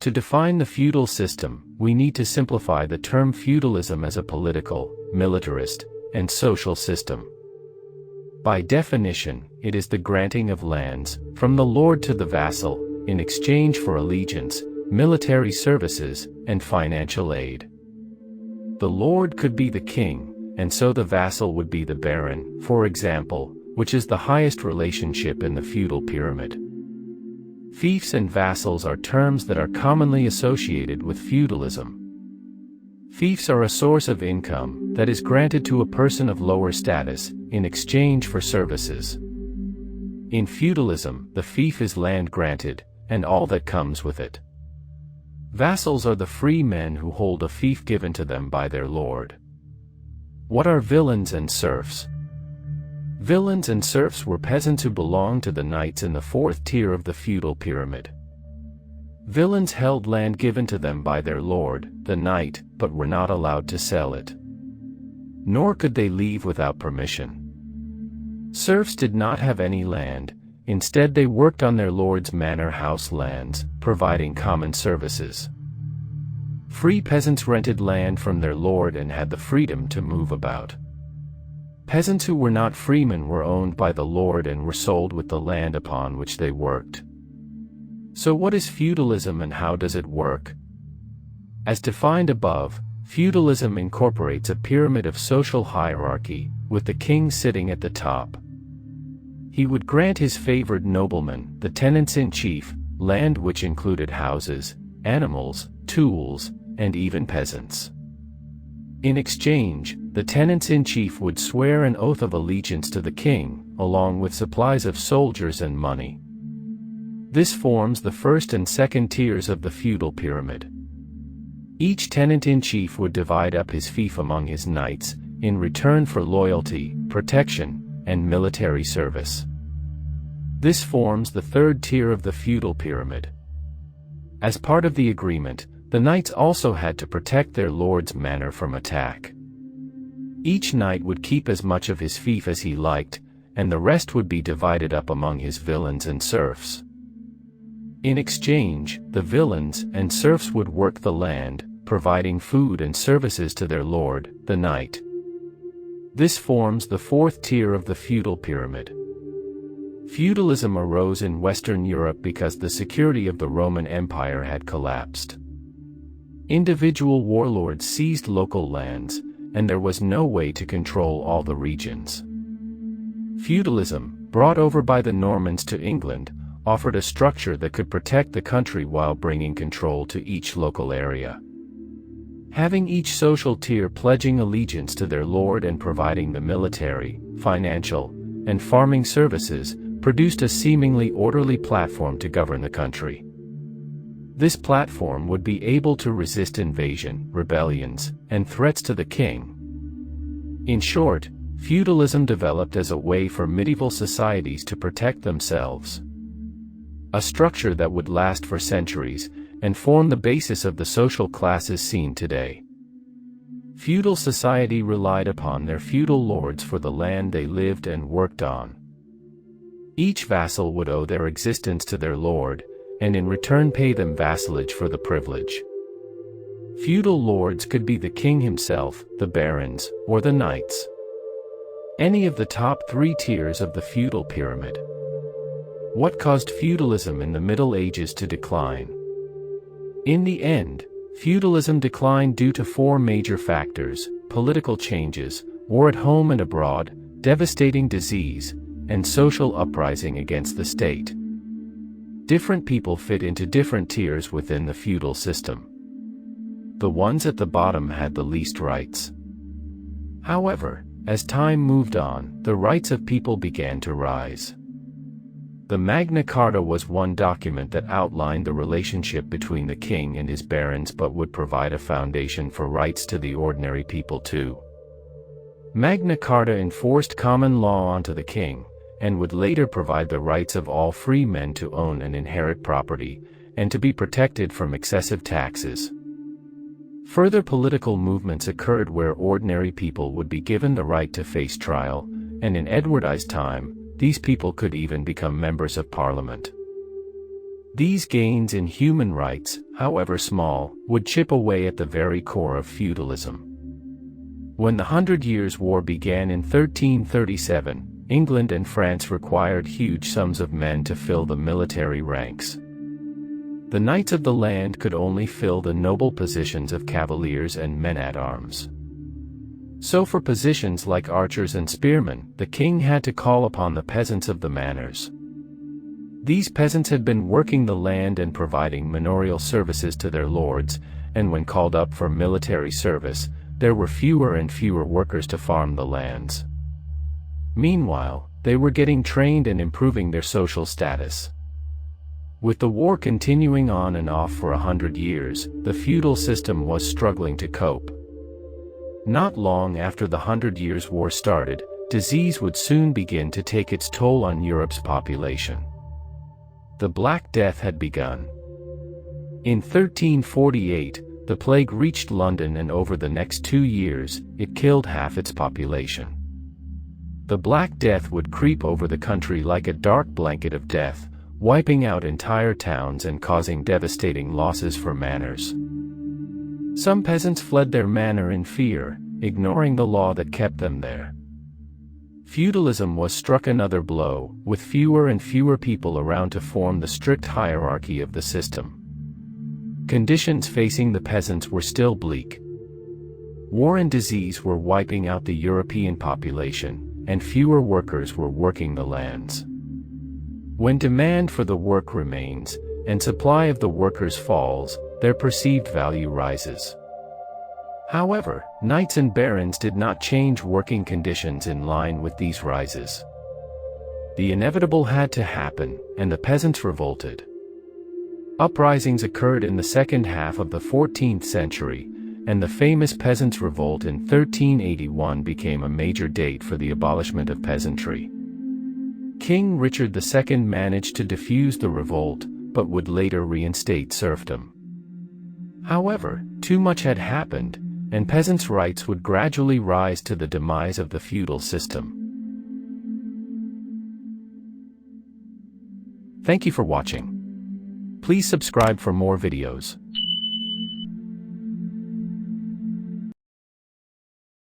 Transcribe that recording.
To define the feudal system, we need to simplify the term feudalism as a political, militarist, and social system. By definition, it is the granting of lands, from the lord to the vassal, in exchange for allegiance, military services, and financial aid. The lord could be the king, and so the vassal would be the baron, for example, which is the highest relationship in the feudal pyramid. Fiefs and vassals are terms that are commonly associated with feudalism. Fiefs are a source of income that is granted to a person of lower status in exchange for services. In feudalism, the fief is land granted, and all that comes with it. Vassals are the free men who hold a fief given to them by their lord. What are villeins and serfs? Villeins and serfs were peasants who belonged to the knights in the fourth tier of the feudal pyramid. Villeins held land given to them by their lord, the knight, but were not allowed to sell it. Nor could they leave without permission. Serfs did not have any land, instead they worked on their lord's manor house lands, providing common services. Free peasants rented land from their lord and had the freedom to move about. Peasants who were not freemen were owned by the lord and were sold with the land upon which they worked. So what is feudalism and how does it work? As defined above, feudalism incorporates a pyramid of social hierarchy, with the king sitting at the top. He would grant his favored noblemen, the tenants-in-chief, land which included houses, animals, tools, and even peasants. In exchange, the tenants-in-chief would swear an oath of allegiance to the king, along with supplies of soldiers and money. This forms the first and second tiers of the feudal pyramid. Each tenant-in-chief would divide up his fief among his knights, in return for loyalty, protection, and military service. This forms the third tier of the feudal pyramid. As part of the agreement, the knights also had to protect their lord's manor from attack. Each knight would keep as much of his fief as he liked, and the rest would be divided up among his villeins and serfs. In exchange, the villeins and serfs would work the land, providing food and services to their lord, the knight. This forms the fourth tier of the feudal pyramid. Feudalism arose in Western Europe because the security of the Roman Empire had collapsed. Individual warlords seized local lands, and there was no way to control all the regions. Feudalism, brought over by the Normans to England, offered a structure that could protect the country while bringing control to each local area. Having each social tier pledging allegiance to their lord and providing the military, financial, and farming services, produced a seemingly orderly platform to govern the country. This platform would be able to resist invasion, rebellions, and threats to the king. In short, feudalism developed as a way for medieval societies to protect themselves. A structure that would last for centuries, and form the basis of the social classes seen today. Feudal society relied upon their feudal lords for the land they lived and worked on. Each vassal would owe their existence to their lord, and in return pay them vassalage for the privilege. Feudal lords could be the king himself, the barons, or the knights. Any of the top three tiers of the feudal pyramid. What caused feudalism in the Middle Ages to decline? In the end, feudalism declined due to four major factors: political changes, war at home and abroad, devastating disease, and social uprising against the state. Different people fit into different tiers within the feudal system. The ones at the bottom had the least rights. However, as time moved on, the rights of people began to rise. The Magna Carta was one document that outlined the relationship between the king and his barons but would provide a foundation for rights to the ordinary people too. Magna Carta enforced common law onto the king, and would later provide the rights of all free men to own and inherit property, and to be protected from excessive taxes. Further political movements occurred where ordinary people would be given the right to face trial, and in Edward I's time, these people could even become members of parliament. These gains in human rights, however small, would chip away at the very core of feudalism. When the 100 Years' War began in 1337, England and France required huge sums of men to fill the military ranks. The knights of the land could only fill the noble positions of cavaliers and men-at-arms. So for positions like archers and spearmen, the king had to call upon the peasants of the manors. These peasants had been working the land and providing manorial services to their lords, and when called up for military service, there were fewer and fewer workers to farm the lands. Meanwhile, they were getting trained and improving their social status. With the war continuing on and off for 100 years, the feudal system was struggling to cope. Not long after the 100 Years' War started, disease would soon begin to take its toll on Europe's population. The Black Death had begun. In 1348, the plague reached London, and over the next 2 years, it killed half its population. The Black Death would creep over the country like a dark blanket of death, wiping out entire towns and causing devastating losses for manors. Some peasants fled their manor in fear, ignoring the law that kept them there. Feudalism was struck another blow, with fewer and fewer people around to form the strict hierarchy of the system. Conditions facing the peasants were still bleak. War and disease were wiping out the European population, and fewer workers were working the lands. When demand for the work remains, and supply of the workers falls, their perceived value rises. However, knights and barons did not change working conditions in line with these rises. The inevitable had to happen, and the peasants revolted. Uprisings occurred in the second half of the 14th century, and the famous Peasants' Revolt in 1381 became a major date for the abolishment of peasantry. King Richard II managed to defuse the revolt, but would later reinstate serfdom. However, too much had happened, and peasants' rights would gradually rise to the demise of the feudal system. Thank you for watching. Please subscribe for more videos.